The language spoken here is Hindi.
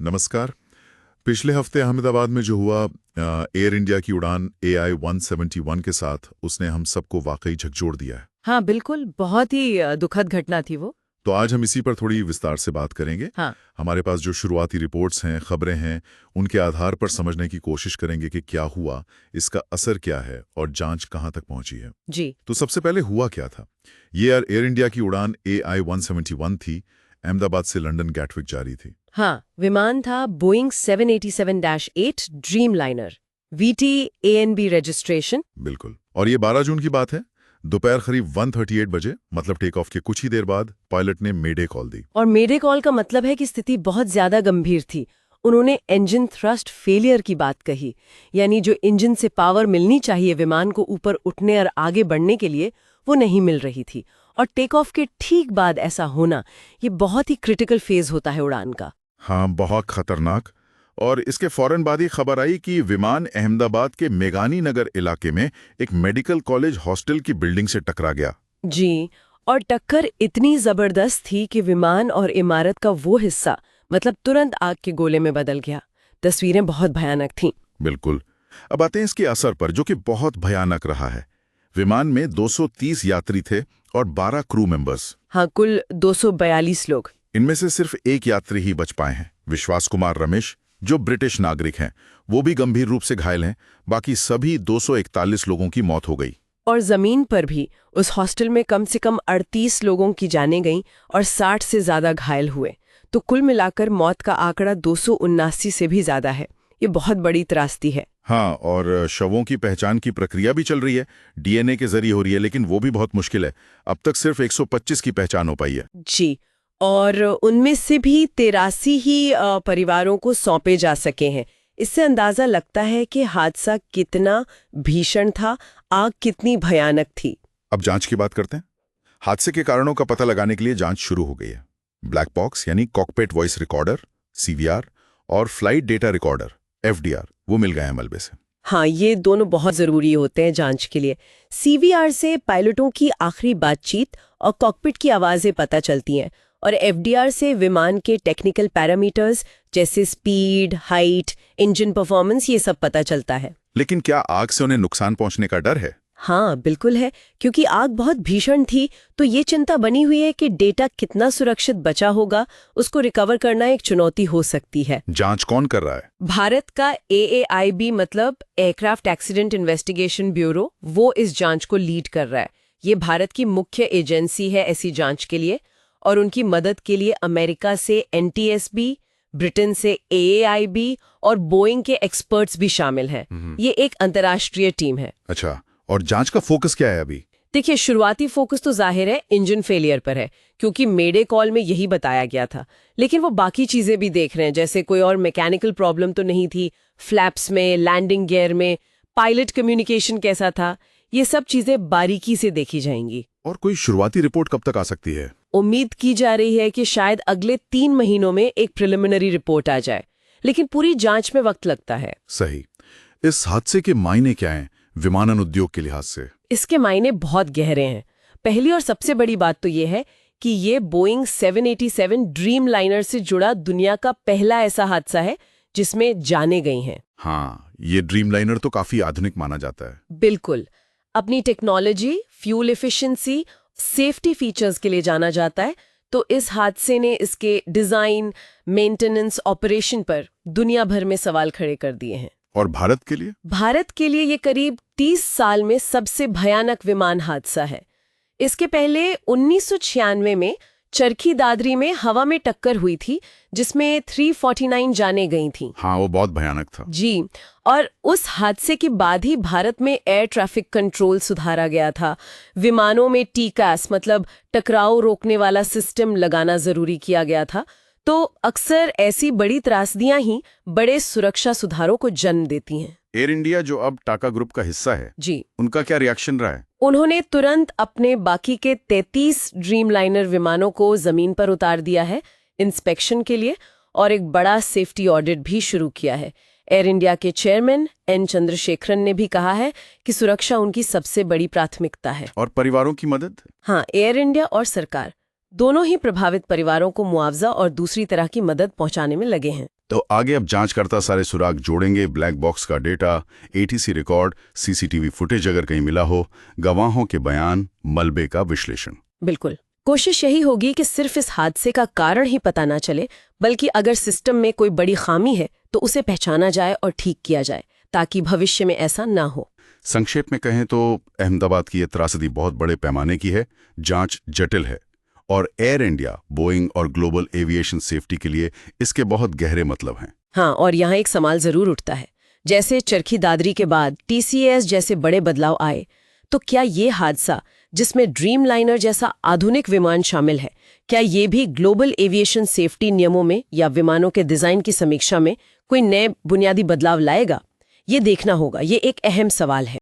नमस्कार। पिछले हफ्ते अहमदाबाद में जो हुआ एयर इंडिया की उड़ान AI-171 के साथ, उसने हम सबको वाकई झकझोर दिया है। हाँ बिल्कुल, बहुत ही दुखद घटना थी वो। तो आज हम इसी पर थोड़ी विस्तार से बात करेंगे। हाँ। हमारे पास जो शुरुआती रिपोर्ट्स हैं, खबरें हैं, उनके आधार पर समझने की कोशिश करेंगे कि क्या हुआ, इसका असर क्या है और जांच कहां तक पहुंची है। जी। तो सबसे पहले हुआ क्या था। ये एयर इंडिया की उड़ान AI-171 थी, अहमदाबाद से लंदन गैटविक जा रही थी। हाँ, विमान था Boeing 787-8 dream liner, VT ANB registration. बिल्कुल। और ये 12 जून की बात है। दोपहर करीब 1:38 बजे, मतलब टेक ऑफ के कुछ ही देर बाद, पायलट ने मेडे कॉल दी। और मेडे कॉल का मतलब है कि स्थिति बहुत ज्यादा गंभीर थी। उन्होंने इंजन थ्रस्ट फेलियर की बात कही, यानी जो इंजन से पावर मिलनी चाहिए विमान को ऊपर उठने और आगे बढ़ने के लिए, वो नहीं मिल रही थी। और टेक ऑफ के ठीक बाद ऐसा होना, ये बहुत ही क्रिटिकल फेज होता है उड़ान का। हाँ, बहुत खतरनाक। और इसके फौरन बाद ही खबर आई कि विमान अहमदाबाद के मेघानी नगर इलाके में एक मेडिकल कॉलेज हॉस्टल की बिल्डिंग से टकरा गया। जी, और टक्कर इतनी जबरदस्त थी कि विमान और इमारत का वो हिस्सा मतलब तुरंत आग के गोले में बदल गया। तस्वीरें बहुत भयानक थीं। बिल्कुल। अब आते हैं इसके असर पर, जो कि बहुत भयानक रहा है। विमान में 230 यात्री थे और 12 क्रू मेंबर्स। हाँ, कुल 242 लोग। इनमें से सिर्फ एक यात्री ही बच पाए हैं, विश्वास कुमार रमेश, जो ब्रिटिश नागरिक हैं। वो भी गंभीर रूप से घायल हैं। बाकी सभी 241 लोगों की मौत हो गई। और जमीन पर भी उस हॉस्टल में कम से कम 38 लोगों की जानें गईं और 60 से ज्यादा घायल हुए। तो कुल मिलाकर मौत का आंकड़ा 279 से भी ज्यादा है। ये बहुत बड़ी त्रासदी है। हाँ, और शवों की पहचान की प्रक्रिया भी चल रही है। DNA के जरिए हो रही है, लेकिन वो भी बहुत मुश्किल है। अब तक सिर्फ 125 की पहचान हो पाई है। जी, और उनमें से भी 83 ही परिवारों को सौंपे जा सके हैं। इससे अंदाजा लगता है कि हादसा कितना भीषण था, आग कितनी भयानक थी। अब जांच की बात करते हैं। हादसे के कारणों का पता लगाने के लिए जांच शुरू हो गई है। ब्लैक बॉक्स यानी कॉकपिट वॉइस रिकॉर्डर CVR और फ्लाइट डेटा रिकॉर्डर FDR वो मिल गए हैं मलबे से। हाँ, ये दोनों बहुत जरूरी होते हैं जांच के लिए। CVR से पायलटों की आखिरी बातचीत और कॉकपिट की आवाजें पता चलती हैं, और FDR से विमान के टेक्निकल पैरामीटर्स जैसे स्पीड, हाइट, इंजन परफॉर्मेंस, ये सब पता चलता है। लेकिन क्या आग से उन्हें नुकसान पहुंचने का डर है? हाँ बिल्कुल है, क्योंकि आग बहुत भीषण थी। तो ये चिंता बनी हुई है कि डेटा कितना सुरक्षित बचा होगा, उसको रिकवर करना एक चुनौती हो सकती है। जांच कौन कर रहा है? भारत का AAIB मतलब एयरक्राफ्ट एक्सीडेंट इन्वेस्टिगेशन ब्यूरो, वो इस जांच को लीड कर रहा है। ये भारत की मुख्य एजेंसी है ऐसी जांच के लिए, और उनकी मदद के लिए अमेरिका से NTSB, ब्रिटेन से AAIB और बोइंग के एक्सपर्ट्स भी शामिल हैं। ये एक अंतर्राष्ट्रीय टीम है। अच्छा, और जांच का फोकस क्या है अभी? देखिए, शुरुआती फोकस तो जाहिर है इंजन फेलियर पर है, क्योंकि मेडे कॉल में यही बताया गया था। लेकिन वो बाकी चीजें भी देख रहे हैं, जैसे कोई और मैकेनिकल प्रॉब्लम तो नहीं थी, फ्लैप्स में, लैंडिंग गियर में, पायलट कम्युनिकेशन कैसा था, ये सब चीजें बारीकी से देखी जाएंगी। और कोई शुरुआती रिपोर्ट कब तक आ सकती है? उम्मीद की जा रही है कि शायद अगले 3 महीनों में एक प्रिलिमिनरी रिपोर्ट आ जाए, लेकिन पूरी जांच में वक्त लगता है। सही। इस हादसे के मायने क्या हैं विमानन उद्योग के लिहाज से? इसके मायने बहुत गहरे हैं। पहली और सबसे बड़ी बात तो ये है कि ये बोइंग 787 ड्रीम लाइनर से जुड़ा दुनिया का पहला ऐसा हादसा है जिसमें जानें गई हैं। हाँ, ये ड्रीम लाइनर तो काफी आधुनिक माना जाता है। बिल्कुल। अपनी technology, fuel efficiency, safety features के लिए जाना जाता है। तो इस हादसे ने इसके डिजाइन, मेंटेनेंस, ऑपरेशन पर दुनिया भर में सवाल खड़े कर दिए हैं। और भारत के लिए? भारत के लिए ये करीब 30 साल में सबसे भयानक विमान हादसा है। इसके पहले 1996 में चरखी दादरी में हवा में टक्कर हुई थी, जिसमें 349 जानें गई थीं। हाँ, वो बहुत भयानक था। जी, और उस हादसे के बाद ही भारत में एयर ट्रैफिक कंट्रोल सुधारा गया था। विमानों में TCAS मतलब टकराव रोकने वाला सिस्टम लगाना जरूरी किया गया था। तो अक्सर ऐसी बड़ी त्रासदियां ही बड़े सुरक्षा सुधारों को जन्म देती हैं। एयर इंडिया, जो अब टाटा ग्रुप का हिस्सा है, जी, उनका क्या रिएक्शन रहा है? उन्होंने तुरंत अपने बाकी के 33 ड्रीम लाइनर विमानों को जमीन पर उतार दिया है इंस्पेक्शन के लिए, और एक बड़ा सेफ्टी ऑडिट भी शुरू किया है। एयर इंडिया के चेयरमैन N चंद्रशेखरन ने भी कहा है कि सुरक्षा उनकी सबसे बड़ी प्राथमिकता है। और परिवारों की मदद? हाँ, एयर इंडिया और सरकार दोनों ही प्रभावित परिवारों को मुआवजा और दूसरी तरह की मदद पहुंचाने में लगे हैं। तो आगे अब जांचकर्ता सारे सुराग जोड़ेंगे, ब्लैक बॉक्स का data, ATC record, CCTV footage अगर कहीं मिला हो, गवाहों के बयान, मलबे का विश्लेषण। बिल्कुल। कोशिश यही होगी कि सिर्फ इस हादसे का कारण ही पता ना चले, बल्कि अगर सिस्टम में कोई बड़ी खामी है तो उसे पहचाना जाए और ठीक किया जाए, ताकि भविष्य में ऐसा ना हो। संक्षेप में कहें तो अहमदाबाद की ये त्रासदी बहुत बड़े पैमाने की है, जांच जटिल है, और एयर इंडिया, बोइंग और ग्लोबल एविएशन सेफ्टी के लिए इसके बहुत गहरे मतलब हैं। हाँ, और यहाँ एक सवाल जरूर उठता है, जैसे चरखी दादरी के बाद TCAS जैसे बड़े बदलाव आए, तो क्या ये हादसा, जिसमें ड्रीम लाइनर जैसा आधुनिक विमान शामिल है, क्या ये भी ग्लोबल एविएशन सेफ्टी नियमों में या विमानों के डिजाइन की समीक्षा में कोई नए बुनियादी बदलाव लाएगा? ये देखना होगा, ये एक अहम सवाल है।